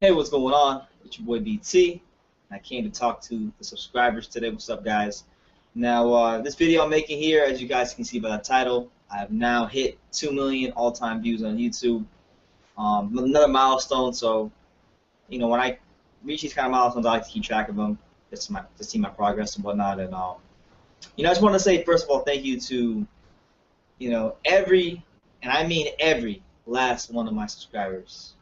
Hey, what's going on? It's your boy BT. I came to talk to the subscribers today. What's up, guys? Now, this video I'm making here, as you guys can see by the title, I have now hit 2 million all-time views on YouTube. Another milestone. So, when I reach these kind of milestones, I like to keep track of them, just to see my progress and whatnot. And I just want to say, first of all, thank you to every, and I mean every last one of my subscribers.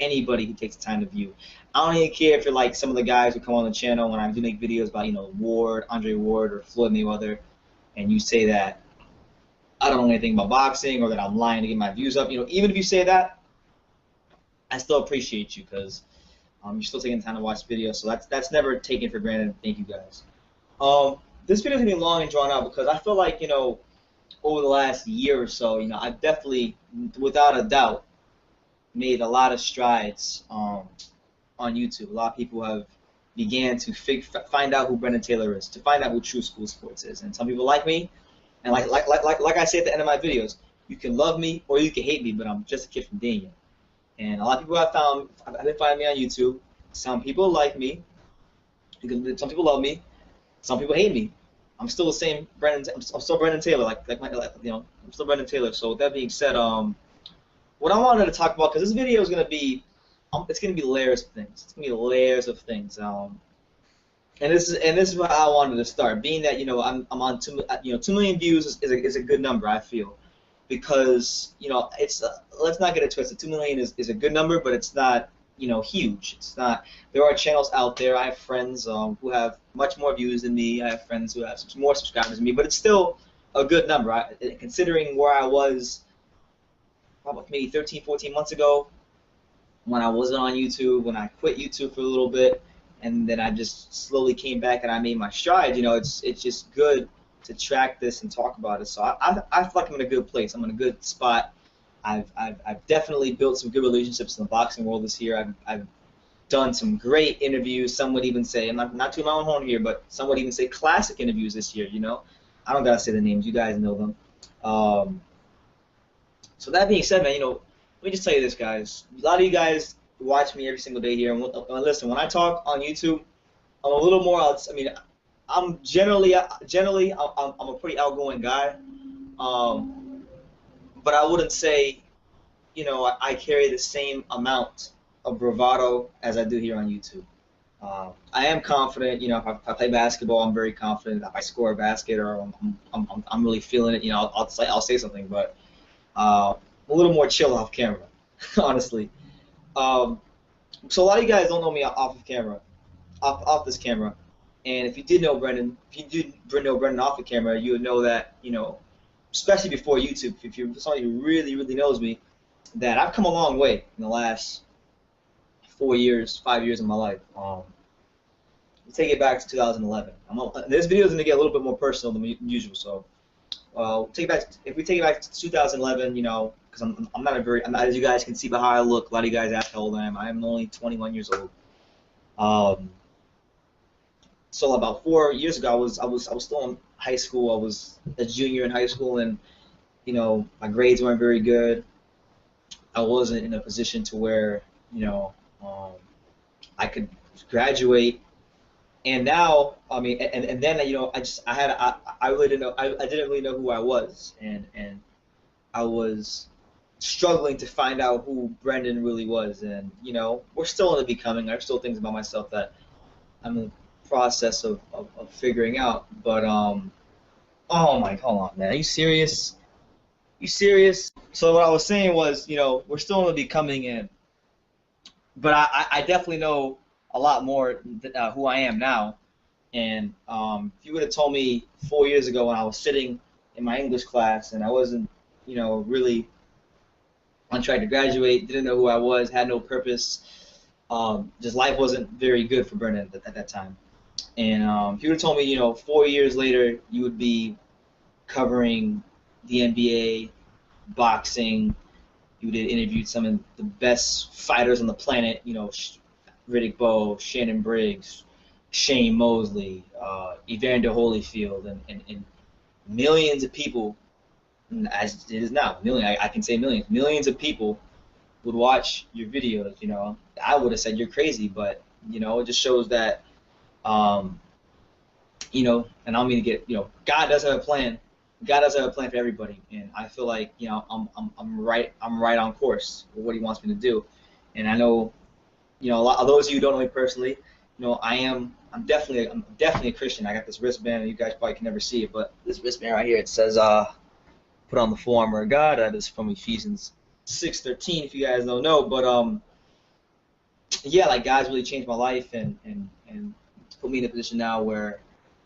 Anybody who takes the time to view. I don't even care if you're like some of the guys who come on the channel when I do make videos about, Ward, Andre Ward, or Floyd Mayweather, and you say that I don't know anything about boxing or that I'm lying to get my views up. Even if you say that, I still appreciate you because you're still taking the time to watch the video. So that's never taken for granted. Thank you guys. This video is gonna be long and drawn out because I feel like over the last year or so, I've definitely, without a doubt, made a lot of strides on YouTube. A lot of people have began to find out who Brendan Taylor is, to find out who True School Sports is. And some people like me, and like I say at the end of my videos, you can love me or you can hate me, but I'm just a kid from Dania. And a lot of people have been finding me on YouTube. Some people like me, some people love me, some people hate me. I'm still the same Brendan. I'm still Brendan Taylor. I'm still Brendan Taylor. So with that being said, what I wanted to talk about, because this video is going to be, it's going to be layers of things. It's going to be layers of things. And this is where I wanted to start. Being that I'm on 2 million views is a good number, I feel, because it's let's not get it twisted. 2 million is a good number, but it's not huge. It's not. There are channels out there. I have friends who have much more views than me. I have friends who have more subscribers than me, but it's still a good number. Considering where I was probably maybe 13, 14 months ago when I wasn't on YouTube, when I quit YouTube for a little bit, and then I just slowly came back and I made my stride. It's just good to track this and talk about it. So I feel like I'm in a good place. I'm in a good spot. I've definitely built some good relationships in the boxing world this year. I've done some great interviews. Some would even say, I'm not tooting my own horn here, but some would even say classic interviews this year. I don't gotta say the names. You guys know them. So that being said, man, let me just tell you this, guys. A lot of you guys watch me every single day here, and listen, when I talk on YouTube, I'm a little more. I'm generally I'm a pretty outgoing guy, but I wouldn't say, I carry the same amount of bravado as I do here on YouTube. I am confident. If I play basketball, I'm very confident. If I score a basket or I'm really feeling it, I'll say something, but. A little more chill off camera, honestly. So a lot of you guys don't know me off of camera, off this camera. And if you did know Brendan, off the camera, you would know that, especially before YouTube, if you're somebody who really, really knows me, that I've come a long way in the last 5 years of my life. Let's take it back to 2011. This video is going to get a little bit more personal than usual, so. If we take it back to 2011, because I'm not, as you guys can see by how I look, a lot of you guys ask how old I am. I am only 21 years old. So about 4 years ago, I was still in high school. I was a junior in high school, and my grades weren't very good. I wasn't in a position to where I could graduate. And now, and then I really didn't know. I didn't really know who I was, and I was struggling to find out who Brendan really was. And we're still in the becoming. I have still things about myself that I'm in the process of figuring out. But oh my, hold on, man, are you serious? You serious? So what I was saying was, we're still in the becoming, but I definitely know a lot more who I am now. And if you would have told me 4 years ago when I was sitting in my English class and I wasn't, really on track to graduate, didn't know who I was, had no purpose, just life wasn't very good for Brendan at that time. And if you would have told me, 4 years later you would be covering the NBA, boxing, you would have interviewed some of the best fighters on the planet, Riddick Bowe, Shannon Briggs, Shane Mosley, Evander Holyfield, and millions of people, as it is now, I can say millions of people would watch your videos. You know, I would have said you're crazy, but you know, it just shows that, um, you know, and I don't mean to get, you know, God does have a plan. God does have a plan for everybody, and I feel like, you know, I'm right on course with what He wants me to do, and I know, you know, a lot of those of you who don't know me personally, you know, I'm definitely a Christian. I got this wristband, and you guys probably can never see it, but this wristband right here, it says, put on the full armor of God. That is from Ephesians 6:13, if you guys don't know. But yeah, like God's really changed my life, and put me in a position now where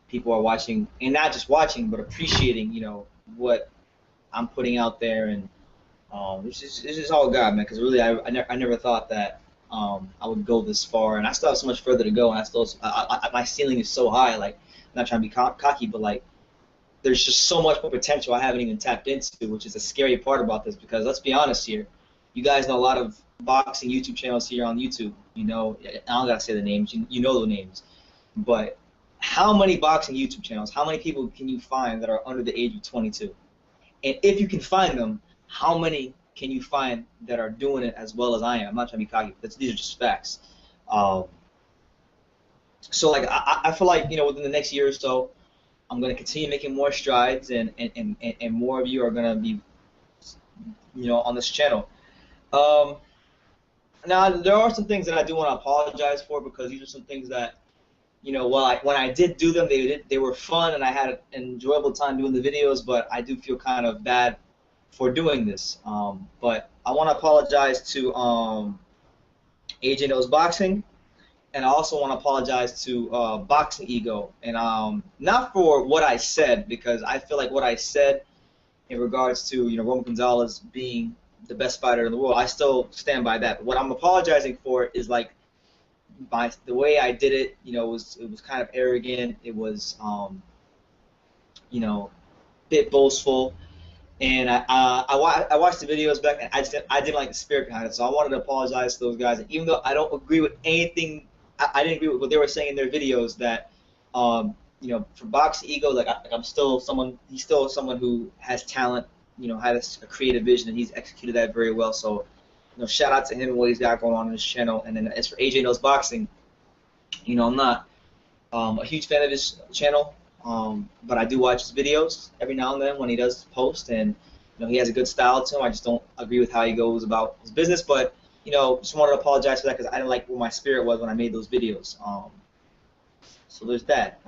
people are watching, and not just watching, but appreciating, you know, what I'm putting out there, and it's just all God, man. Because really, I never thought that I would go this far, and I still have so much further to go, and I still my ceiling is so high. Like, I'm not trying to be cocky, but like, there's just so much more potential I haven't even tapped into, which is a scary part about this. Because let's be honest here, you guys know a lot of boxing YouTube channels here on YouTube. You know, I don't gotta say the names. You know the names, but how many boxing YouTube channels? How many people can you find that are under the age of 22? And if you can find them, how many can you find that are doing it as well as I am? I'm not trying to be cocky, but these are just facts. So like I feel like, you know, within the next year or so, I'm going to continue making more strides, and more of you are going to be, you know, on this channel. Now there are some things that I do want to apologize for, because these are some things that, you know, when I did do them, they were fun, and I had an enjoyable time doing the videos, but I do feel kind of bad for doing this. But I want to apologize to AJ Knows Boxing, and I also want to apologize to Boxing Ego, and not for what I said, because I feel like what I said in regards to, you know, Roman Gonzalez being the best fighter in the world, I still stand by that. But what I'm apologizing for is like the way I did it. You know, it was kind of arrogant. It was you know, a bit boastful. And I watched the videos back, and I didn't like the spirit behind it. So I wanted to apologize to those guys. And even though I don't agree with anything, I didn't agree with what they were saying in their videos. That you know, for Boxing Ego, like I'm still someone. He's still someone who has talent. You know, has a creative vision, and he's executed that very well. So, you know, shout out to him and what he's got going on his channel. And then as for AJ Knows Boxing, you know, I'm not a huge fan of his channel. But I do watch his videos every now and then when he does post, and you know, he has a good style to him. I just don't agree with how he goes about his business, but you know, just wanted to apologize for that, because I didn't like where my spirit was when I made those videos. So there's that.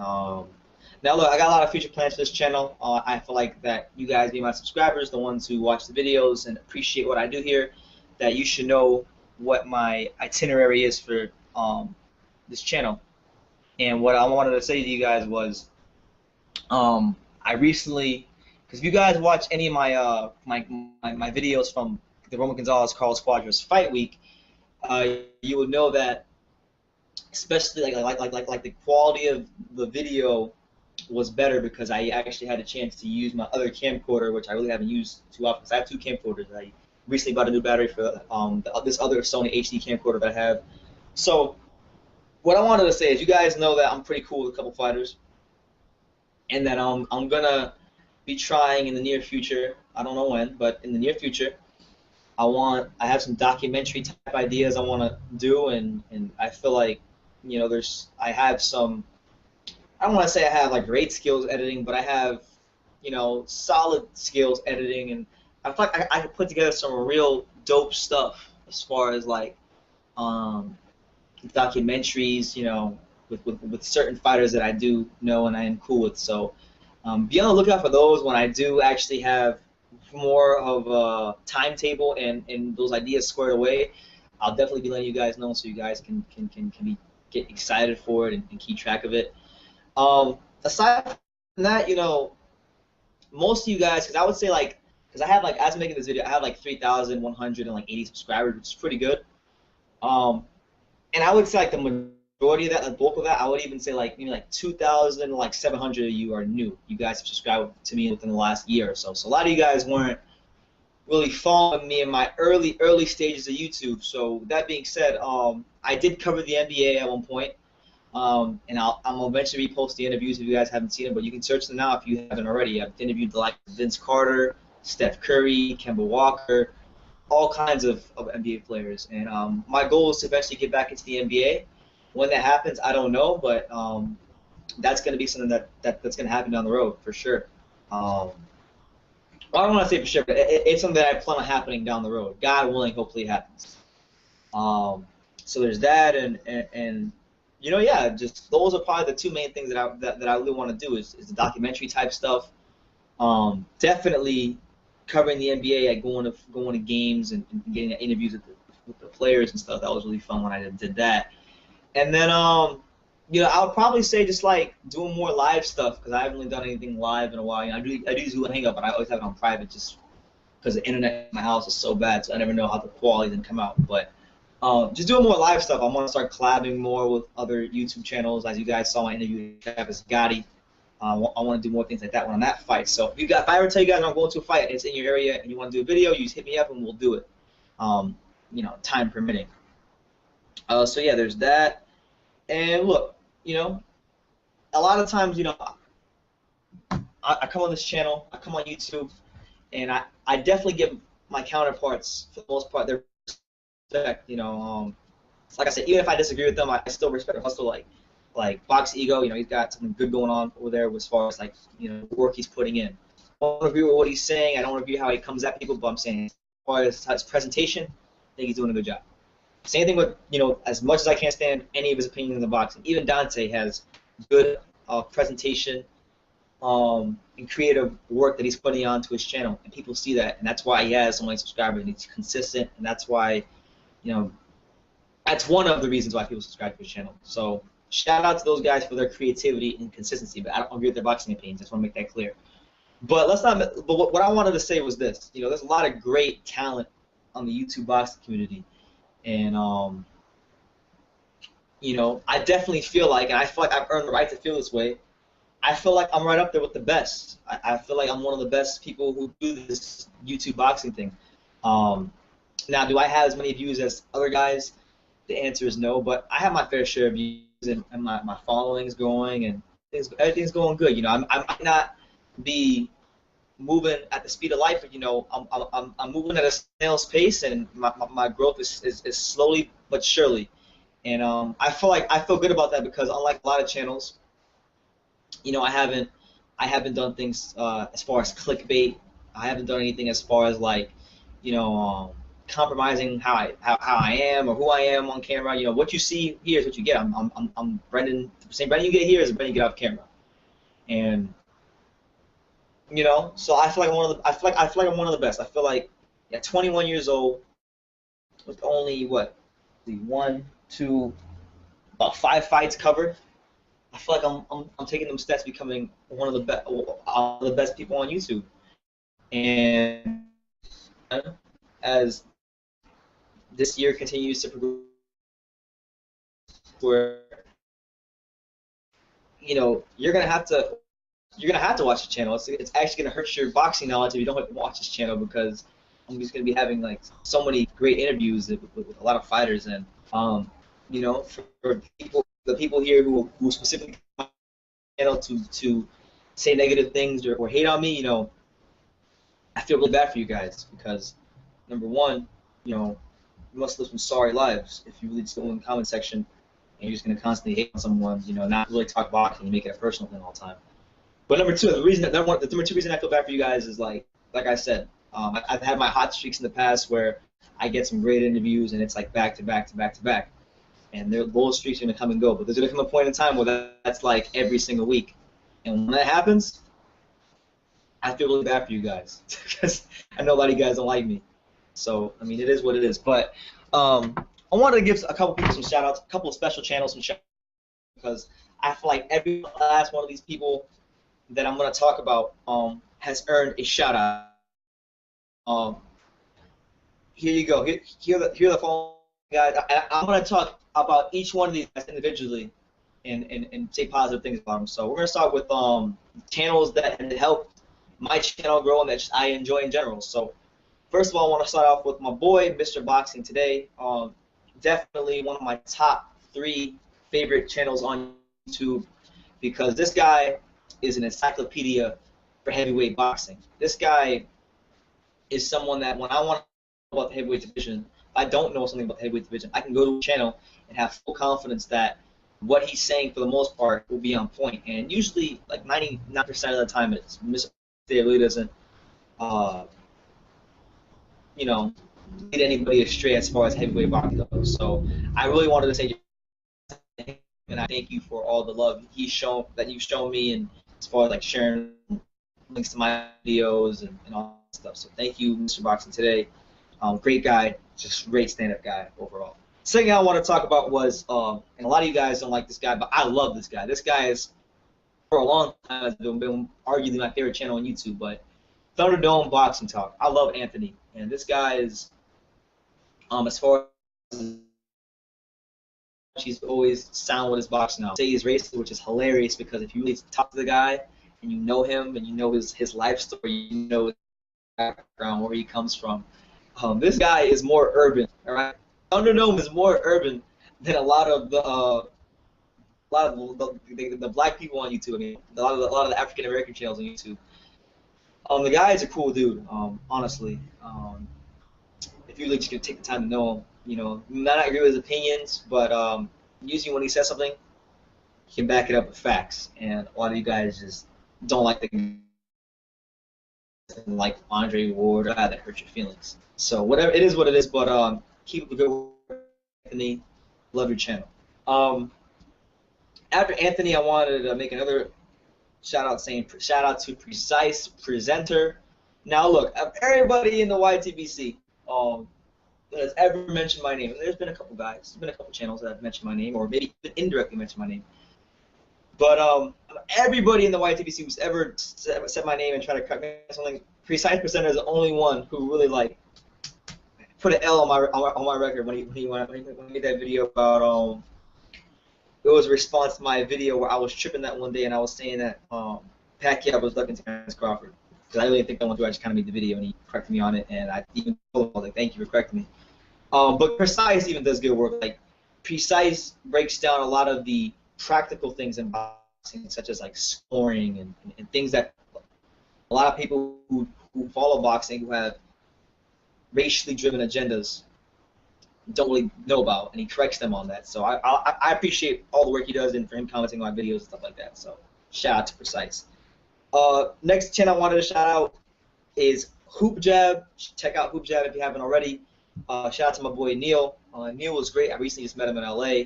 Now look, I got a lot of future plans for this channel. I feel like that you guys, being my subscribers, the ones who watch the videos and appreciate what I do here, that you should know what my itinerary is for this channel. And what I wanted to say to you guys was, I recently, because if you guys watch any of my my videos from the Roman Gonzalez Carlos Cuadras fight week, you would know that, especially like the quality of the video was better, because I actually had a chance to use my other camcorder, which I really haven't used too often, because I have two camcorders. I recently bought a new battery for this other Sony HD camcorder that I have. So what I wanted to say is, you guys know that I'm pretty cool with a couple fighters, and that I'm gonna be trying in the near future. I don't know when, but in the near future, I have some documentary type ideas I want to do, and I feel like, you know, I have some. I don't want to say I have like great skills editing, but I have, you know, solid skills editing, and I feel like I could put together some real dope stuff as far as like documentaries, you know, with certain fighters that I do know and I am cool with. So be on the lookout for those when I do actually have more of a timetable and those ideas squared away. I'll definitely be letting you guys know, so you guys can get excited for it and keep track of it. Aside from that, you know, most of you guys, because I would say like, because I have like, as I'm making this video, I have like 3,180 subscribers, which is pretty good. And I would say like the majority of that, the bulk of that, I would even say like maybe like 2,700 of you are new. You guys have subscribed to me within the last year or so. So a lot of you guys weren't really following me in my early stages of YouTube. So that being said, I did cover the NBA at one point. And I'll eventually repost the interviews if you guys haven't seen them, but you can search them now if you haven't already. I've interviewed the likes of Vince Carter, Steph Curry, Kemba Walker, all kinds of NBA players, and my goal is to eventually get back into the NBA. When that happens, I don't know, but that's going to be something that's going to happen down the road for sure. Well, I don't want to say for sure, but it's something that I plan on happening down the road. God willing, hopefully it happens. So there's that, and you know, yeah, just those are probably the two main things that I really want to do is the documentary type stuff. Definitely covering the NBA, like going to games and getting interviews with the players and stuff. That was really fun when I did that. And then you know, I would probably say just like doing more live stuff because I haven't really done anything live in a while. You know, I do Zoom hang up, but I always have it on private just because the internet in my house is so bad, so I never know how the quality can come out. But just doing more live stuff. I want to start collabing more with other YouTube channels. As you guys saw my interview with Travis Gotti, I want to do more things like that when I'm at fights. So if I ever tell you guys I'm going to a fight and it's in your area and you want to do a video, you just hit me up and we'll do it. You know, time permitting. So yeah, there's that. And look, you know, a lot of times, you know, I come on this channel, I come on YouTube, and I definitely give my counterparts, for the most part, their respect. You know, like I said, even if I disagree with them, I still respect their hustle. Like Box Ego, you know, he's got something good going on over there as far as like, you know, the work he's putting in. I don't agree with what he's saying. I don't agree how he comes at people, but I'm saying as far as his presentation, I think he's doing a good job. Same thing with, you know, as much as I can't stand any of his opinions in the boxing, even Dante has good presentation and creative work that he's putting onto his channel, and people see that, and that's why he has so many subscribers, and he's consistent, and that's why, you know, that's one of the reasons why people subscribe to his channel. So shout out to those guys for their creativity and consistency, but I don't agree with their boxing opinions. I just want to make that clear. But let's not. But what I wanted to say was this: you know, there's a lot of great talent on the YouTube boxing community. And, you know, I definitely feel like, and I feel like I've earned the right to feel this way, I feel like I'm right up there with the best. I feel like I'm one of the best people who do this YouTube boxing thing. Now, do I have as many views as other guys? The answer is no, but I have my fair share of views, and my following is growing, and everything's going good. You know, I might not be moving at the speed of light, but you know, I'm moving at a snail's pace, and my growth is slowly but surely, and I feel good about that because unlike a lot of channels, you know, I haven't done things as far as clickbait. I haven't done anything as far as like, you know, compromising how I am or who I am on camera. You know, what you see here is what you get. I'm Brendan. The same Brendan you get here is the Brendan you get off camera, and you know, so I feel like I feel like I'm one of the best. I feel like at 21 years old, with only what, about 5 fights covered, I feel like I'm taking them steps, becoming one of the best people on YouTube. And as this year continues to progress, where you know you're gonna have to watch the channel. It's actually going to hurt your boxing knowledge if you don't watch this channel, because I'm just going to be having like so many great interviews with a lot of fighters, and you know, for the people here who specifically come on the channel to say negative things or hate on me, you know, I feel really bad for you guys because number one, you know, you must live some sorry lives if you really just go in the comment section and you're just going to constantly hate on someone, you know, not really talk boxing and make it a personal thing all the time. But number two, the number two reason I feel bad for you guys is like I said, I've had my hot streaks in the past where I get some great interviews and it's like back to back to back to back, and those streaks are gonna come and go. But there's gonna come a point in time where that's like every single week, and when that happens, I feel really bad for you guys because I know a lot of you guys don't like me. So I mean, it is what it is. But I wanted to give a couple people some shout outs, a couple of special channels some shout outs, because I feel like every last one of these people that I'm going to talk about has earned a shout out. Here you go. Here are the following guys. I'm going to talk about each one of these guys individually and say positive things about them. So we're going to start with channels that help my channel grow and that I enjoy in general. So first of all, I want to start off with my boy, Mr. Boxing Today. Definitely one of my top 3 favorite channels on YouTube, because this guy is an encyclopedia for heavyweight boxing. This guy is someone that when I want about the heavyweight division, if I don't know something about the heavyweight division, I can go to a channel and have full confidence that what he's saying for the most part will be on point. And usually, like 99% of the time, it is. Mr. really doesn't, you know, lead anybody astray as far as heavyweight boxing goes. So I really wanted to say, and I thank you for all the love you've shown me, and as far as like sharing links to my videos and all that stuff. So thank you, Mr. Boxing Today. Great guy, just great stand-up guy overall. Second thing I want to talk about was, and a lot of you guys don't like this guy, but I love this guy. This guy is, for a long time, has been arguably my favorite channel on YouTube, but Thunderdome Boxing Talk. I love Anthony, and this guy is, as far as he's always sound with his boxing now. Say he's racist, which is hilarious because if you really talk to the guy and you know him and you know his life story, you know his background, where he comes from. This guy is more urban, all right? Thunderdome is more urban than a lot of the black people on YouTube. I mean, a lot of the African American channels on YouTube. The guy is a cool dude, honestly. If you really just gonna take the time to know him, you know, you might not agree with his opinions, but usually when he says something, he can back it up with facts. And a lot of you guys just don't like Andre Ward or that hurt your feelings. So whatever, it is what it is. But keep up the good work, Anthony. Love your channel. After Anthony, I wanted to make another shout out to Precise Presenter. Now look, everybody in the YTBC that has ever mentioned my name, and there's been a couple guys, there's been a couple channels that have mentioned my name, or maybe even indirectly mentioned my name. But everybody in the YTBC who's ever said my name and tried to cut me on something, Precise Presenter is the only one who really like put an L on my record when he made that video about it was a response to my video where I was tripping that one day and I was saying that Pacquiao was looking to Terence Crawford. Because I really didn't think that one through. I just kind of made the video and he corrected me on it, and I even told him, I was like, thank you for correcting me. But Precise even does good work. Like, Precise breaks down a lot of the practical things in boxing, such as like scoring and things that a lot of people who follow boxing, who have racially driven agendas, don't really know about, and he corrects them on that. So I appreciate all the work he does and for him commenting on my videos and stuff like that. So shout out to Precise. Next channel I wanted to shout out is Hoop Jab. Check out Hoop Jab if you haven't already. Shout out to my boy Neil. Neil was great. I recently just met him in LA,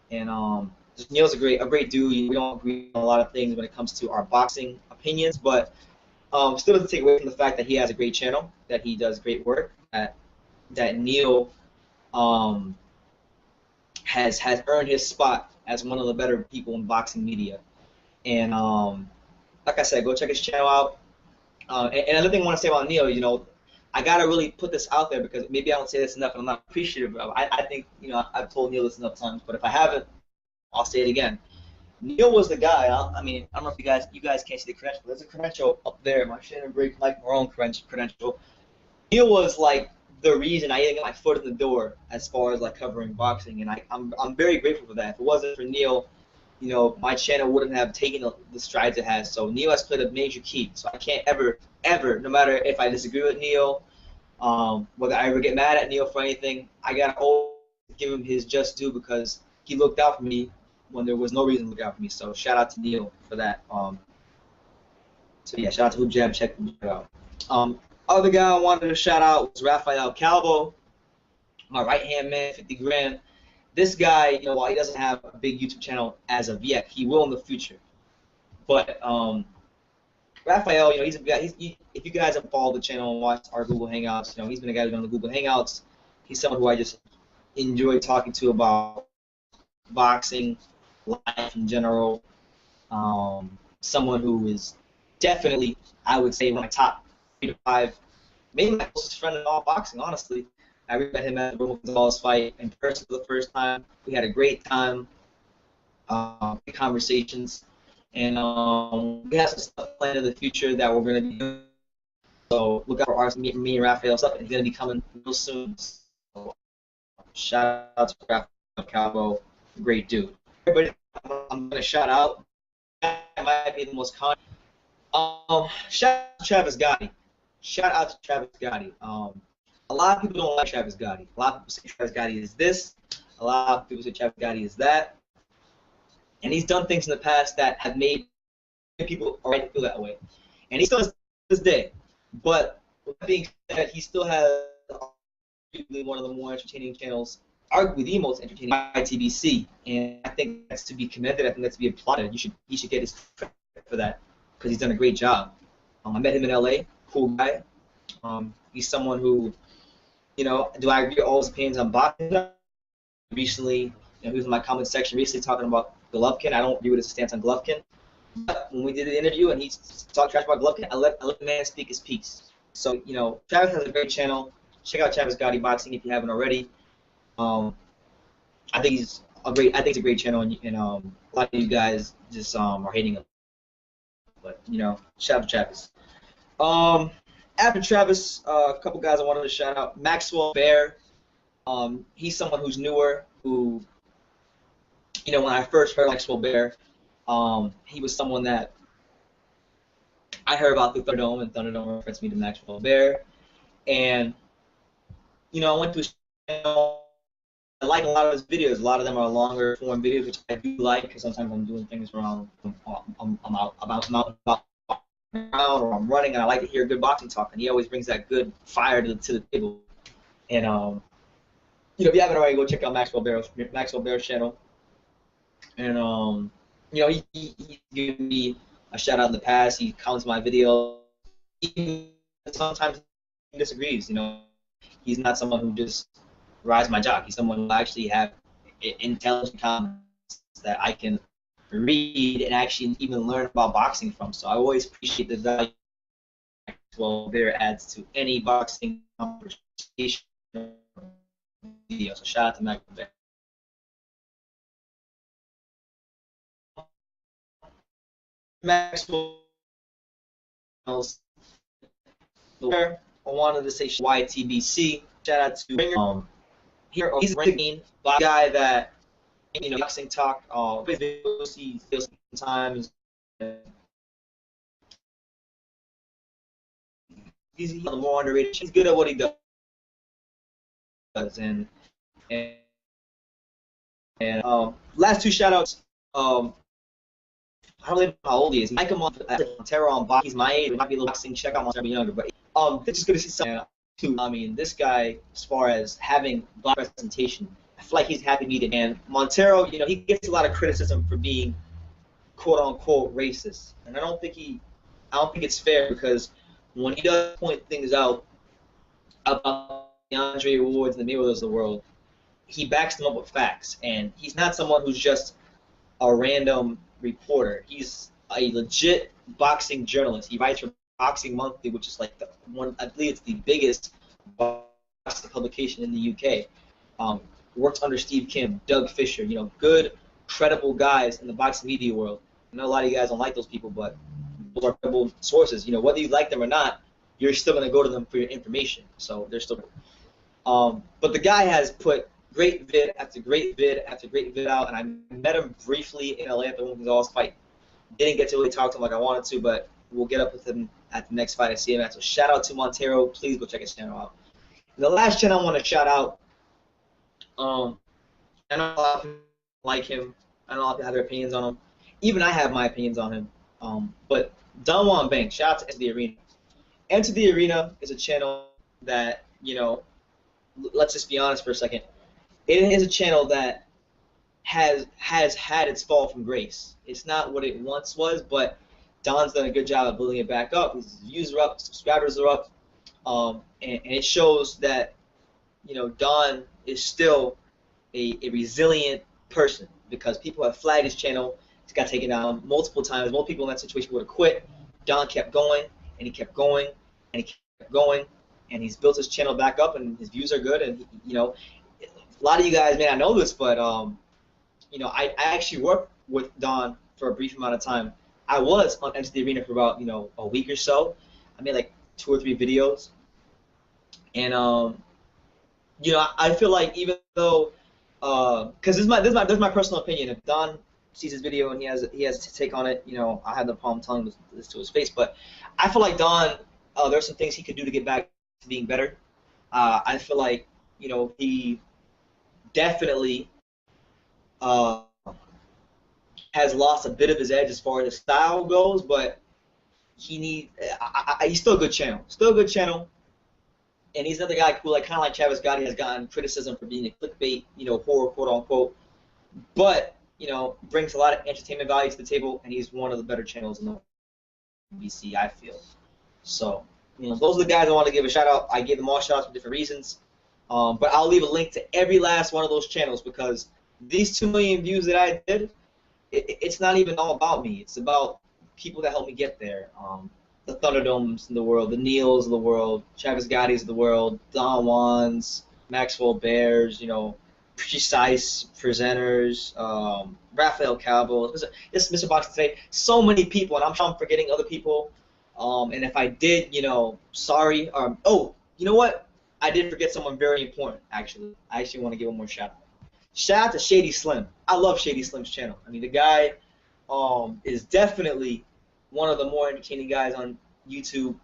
and Neil's a great dude. We don't agree on a lot of things when it comes to our boxing opinions, but still doesn't take away from the fact that he has a great channel, that he does great work, that Neil has earned his spot as one of the better people in boxing media. And like I said, go check his channel out. And another thing I want to say about Neil, you know, I gotta really put this out there because maybe I don't say this enough, and I'm not appreciative of. I think, you know, I've told Neil this enough times, but if I haven't, I'll say it again. Neil was the guy. I mean, I don't know if you guys can't see the credential. There's a credential up there. My Shannon Break Mike Marone credential. Neil was like the reason I even got my foot in the door as far as like covering boxing, and I'm very grateful for that. If it wasn't for Neil, you know, my channel wouldn't have taken the strides it has. So Neil has played a major key. So I can't ever, no matter if I disagree with Neil, whether I ever get mad at Neil for anything, I gotta always give him his just due because he looked out for me when there was no reason to look out for me. So shout out to Neil for that. So yeah, shout out to Hoop Jab. Check him out. Other guy I wanted to shout out was Rafael Calvo, my right-hand man, 50 grand. This guy, you know, while he doesn't have a big YouTube channel as of yet, he will in the future. But Rafael, you know, he's a guy. If you guys have followed the channel and watched our Google Hangouts, you know, he's been a guy who's been on the Google Hangouts. He's someone who I just enjoy talking to about boxing, life in general. Someone who is definitely, I would say, my top 3 to 5, maybe my closest friend in all boxing, honestly. I met him at the Roman Gonzalez fight in person for the first time. We had a great time, good conversations, and we have some stuff planned in the future that we're going to be doing. So look out for me and Rafael stuff. It's going to be coming real soon. So shout out to Rafael Calvo, great dude. Everybody, I'm going to shout out. That might be the most common. Shout out to Travis Gotti. Shout out to Travis Gotti. a lot of people don't like Travis Gotti. A lot of people say Travis Gotti is this. A lot of people say Travis Gotti is that. And he's done things in the past that have made people already feel that way. And he still has to this day. But with that being said, he still has arguably one of the more entertaining channels, arguably the most entertaining, YTBC. And I think that's to be commended. I think that's to be applauded. He should get his credit for that because he's done a great job. I met him in LA. Cool guy. He's someone who, you know, do I agree with all his opinions on boxing? Recently, you know, he was in my comment section recently talking about Golovkin. I don't agree with his stance on Golovkin. But when we did the interview and he talked trash about Golovkin, I let the man speak his piece. So, you know, Travis has a great channel. Check out Travis Gotti Boxing if you haven't already. I think it's a great channel, and a lot of you guys just are hating him. But you know, shout out to Travis. After Travis, a couple guys I wanted to shout out. Maxwell Bear. He's someone who's newer. Who, you know, when I first heard Maxwell Bear, he was someone that I heard about through Thunderdome, and Thunderdome referenced me to Maxwell Bear. And you know, I went through his channel. I like a lot of his videos. A lot of them are longer form videos, which I do like because sometimes I'm doing things where I'm out or I'm running, and I like to hear good boxing talk. And he always brings that good fire to the table. And you know, if you haven't already, go check out Maxwell Bear's channel. And you know, he's given me a shout out in the past. He comments my videos. Sometimes he disagrees. You know, he's not someone who just rides my jock. He's someone who actually have intelligent comments that I can read and actually even learn about boxing from. So I always appreciate the value Maxwell Bear adds to any boxing conversation video. So shout out to Maxwell Bear. Maxwell Bear, I wanted to say YTBC. Shout out to Ringer. He's a guy that, you know, boxing talk. He feels sometimes. He's more underrated. He's good at what he does. And last two shout outs. I don't really know how old he is. Mike Montero on boxing. He's my age. He might be a little boxing. Check out Montero younger. But it's just good to see something. I mean, this guy, as far as having black representation, I feel like he's happy meeting. And Montero, you know, he gets a lot of criticism for being quote unquote racist, and I don't think it's fair because when he does point things out about the Andre Awards and the Mayweathers of the world, he backs them up with facts, and he's not someone who's just a random reporter. He's a legit boxing journalist. He writes for Boxing Monthly, which is like the one, I believe it's the biggest boxing publication in the UK. Works under Steve Kim, Doug Fisher, you know, good, credible guys in the boxing media world. I know a lot of you guys don't like those people, but those are credible sources. You know, whether you like them or not, you're still going to go to them for your information. So they're still. But the guy has put great vid after great vid after great vid out, and I met him briefly in LA at the Women's Gonzalez fight. Didn't get to really talk to him like I wanted to, but we'll get up with him at the next fight I see him at. So shout out to Montero. Please go check his channel out. And the last channel I want to shout out, I know a lot of people like him. I know a lot of people have their opinions on him. Even I have my opinions on him. But Don Juan Banks, shout out to Enter the Arena. Enter the Arena is a channel that, you know, let's just be honest for a second. It is a channel that has had its fall from grace. It's not what it once was, but Don's done a good job of building it back up. His views are up, subscribers are up, and it shows that, you know, Don is still a resilient person because people have flagged his channel. He's got taken down multiple times. Most people in that situation would have quit. Don kept going, and he kept going, and he kept going, and he's built his channel back up, and his views are good. And you know, a lot of you guys may not know this, but you know, I actually worked with Don for a brief amount of time. I was on Enter the Arena for about, you know, a week or so. I made like 2 or 3 videos, and you know, I feel like even though, because this is my personal opinion. If Don sees his video and he has to take on it, you know, I have no problem telling him this to his face. But I feel like Don, there's some things he could do to get back to being better. I feel like, he definitely uh, has lost a bit of his edge as far as his style goes, but he's still a good channel. Still a good channel. And he's another guy who, like, kind of like Travis Gotti, has gotten criticism for being a clickbait, horror, quote unquote, but brings a lot of entertainment value to the table, and he's one of the better channels in the YTBC, I feel. So, those are the guys I want to give a shout out. I gave them all shout outs for different reasons, but I'll leave a link to every last one of those channels, because these 2 million views that I did, it's not even all about me. It's about people that helped me get there. The Thunderdomes in the world, the Neils of the world, Travis Gotti's of the world, Don Juans, Maxwell Bears, precise presenters, Rafael Calvo, this Mr. Boxing Today, so many people, and I'm sure I'm forgetting other people. And if I did, sorry. Oh, you know what? I did forget someone very important, actually. I actually want to give him more shout out. Shout out to Shady Slim. I love Shady Slim's channel. I mean, the guy is definitely one of the more entertaining guys on YouTube.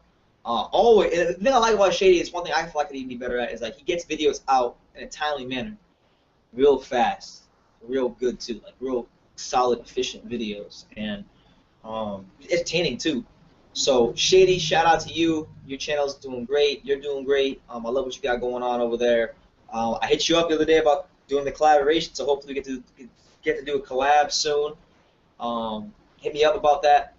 Always, and the thing I like about Shady is one thing I feel like I need to be better at is, like, he gets videos out in a timely manner, real fast, real good too, like real solid, efficient videos, and entertaining too. So Shady, shout out to you. Your channel's doing great. You're doing great. I love what you got going on over there. I hit you up the other day about doing the collaboration, so hopefully we get to do a collab soon. Hit me up about that.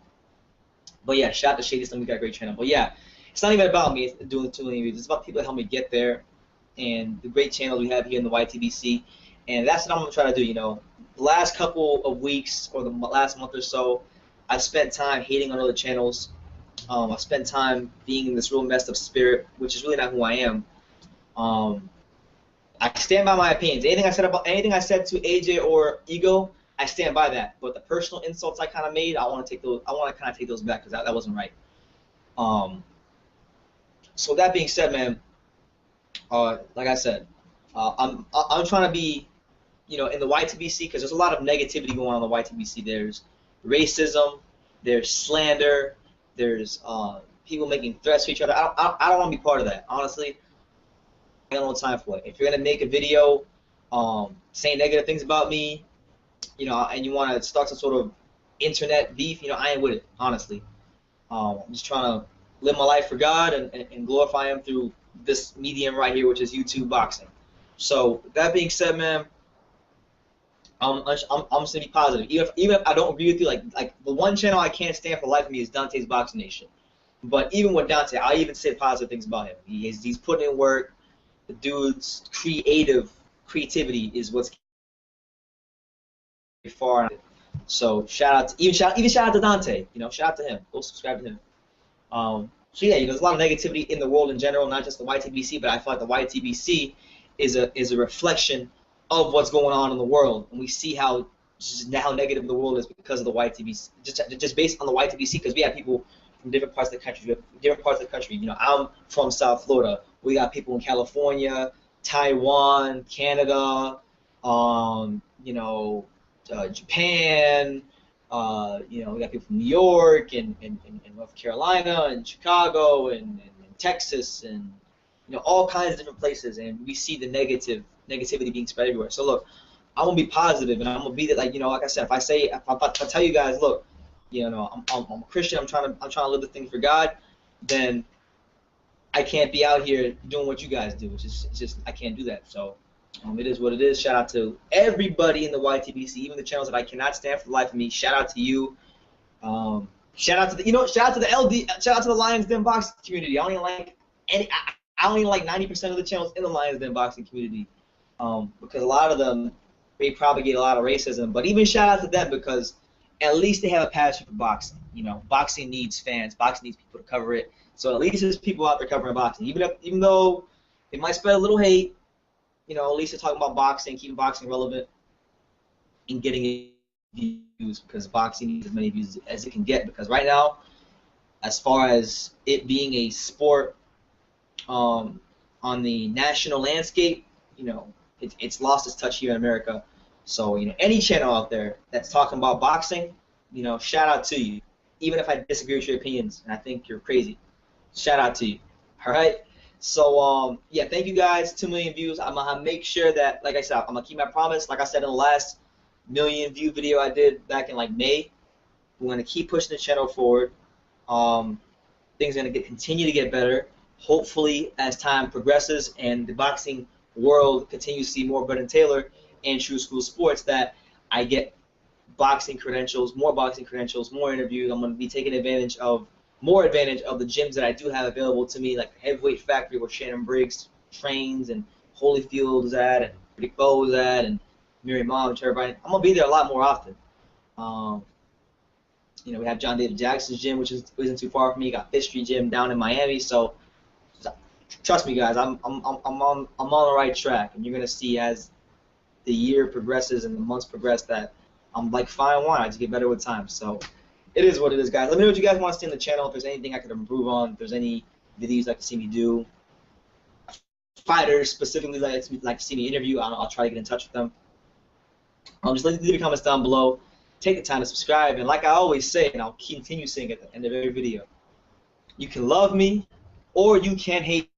But yeah, shout out to Shady Slim. We got a great channel. But yeah, it's not even about me doing the 2 million views. It's about people that help me get there, and the great channels we have here in the YTBC. And that's what I'm gonna try to do. The last couple of weeks or the last month or so, I've spent time hating on other channels. I've spent time being in this real messed up spirit, which is really not who I am. I stand by my opinions. Anything I said to AJ or Ego, I stand by that. But the personal insults I kind of made, I want to kind of take those back, because that wasn't right. So that being said, man, like I said, I'm trying to be, in the YTBC, because there's a lot of negativity going on in the YTBC. There's racism, there's slander, there's people making threats to each other. I don't want to be part of that, honestly. I don't have time for it. If you're gonna make a video saying negative things about me, and you want to start some sort of internet beef, I ain't with it, honestly. I'm just trying to live my life for God and glorify Him through this medium right here, which is YouTube boxing. So that being said, man, I'm just gonna be positive. Even if I don't agree with you, like the one channel I can't stand for the life of me is Dante's Boxing Nation. But even with Dante, I even say positive things about him. He's putting in work. The dude's creativity is what's far. So shout out to Dante. Shout out to him. Go subscribe to him. So yeah, there's a lot of negativity in the world in general, not just the YTBC, but I feel like the YTBC is a reflection of what's going on in the world, and we see how negative the world is because of the YTBC. Just based on the YTBC, because we have people from different parts of the country. I'm from South Florida. We got people in California, Taiwan, Canada, Japan. We got people from New York and North Carolina and Chicago and Texas and all kinds of different places, and we see the negativity being spread everywhere. So look, I'm gonna be positive, and I'm gonna be that, like I said, if I tell you guys, look, I'm a Christian, I'm trying to live the thing for God, then I can't be out here doing what you guys do. It's just I can't do that. So it is what it is. Shout out to everybody in the YTBC, even the channels that I cannot stand for the life of me. Shout out to you. Shout out to the Lions Den boxing community. I don't even like 90% of the channels in the Lions Den boxing community, because a lot of them, they propagate a lot of racism. But even shout out to them, because at least they have a passion for boxing. Boxing needs fans. Boxing needs people to cover it. So at least there's people out there covering boxing. Even though they might spread a little hate, at least they're talking about boxing, keeping boxing relevant, and getting views, because boxing needs as many views as it can get. Because right now, as far as it being a sport on the national landscape, it's lost its touch here in America. So any channel out there that's talking about boxing, shout out to you. Even if I disagree with your opinions and I think you're crazy, shout out to you. All right. So yeah, thank you guys. 2 million views. I'm gonna make sure that, like I said, I'm gonna keep my promise. Like I said in the last million view video I did back in like May, we're gonna keep pushing the channel forward. Things are gonna continue to get better. Hopefully, as time progresses and the boxing world continues to see more Brendan Taylor and True School Sports, that I get boxing credentials, more interviews. I'm going to be taking more advantage of the gyms that I do have available to me, like the Heavyweight Factory where Shannon Briggs trains, and Holyfield is at, and Rick Bowe is at, and Miriam Mom, everybody. I'm going to be there a lot more often. You know, we have John David Jackson's gym, which isn't too far from me. You got Fifth Street Gym down in Miami. So trust me, guys, I'm on the right track, and you're going to see as the year progresses and the months progress that I'm like fine wine. I just get better with time. So it is what it is, guys. Let me know what you guys want to see on the channel. If there's anything I could improve on, if there's any videos you'd like to see me do, fighters specifically like to see me interview, I'll try to get in touch with them. Just leave your comments down below. Take the time to subscribe, and like I always say, and I'll continue saying at the end of every video, you can love me or you can hate